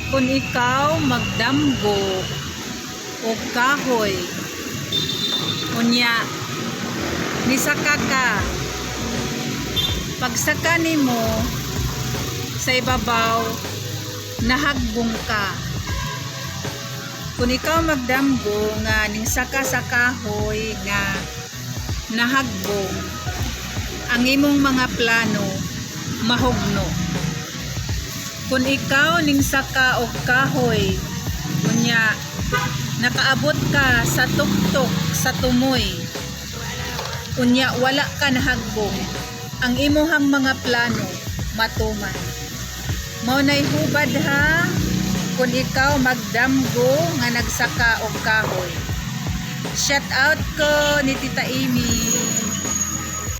Kung ikaw magdamgo o kahoy, unya nisaka ka, pagsaka nimo sa ibabaw nahagbong ka. Kung ikaw magdamgo nga ning saka sa kahoy nga nahagbong, ang imong mga plano mahugno. Kung ikaw ning saka og kahoy, unya nakaabot ka sa tuktok sa tumoy, unya wala ka nahagbong, ang imuhang mga plano matuman. Mao nay hubad ha kung ikaw magdamgo nga nagsaka og kahoy. Shout out ko ni Tita Amy.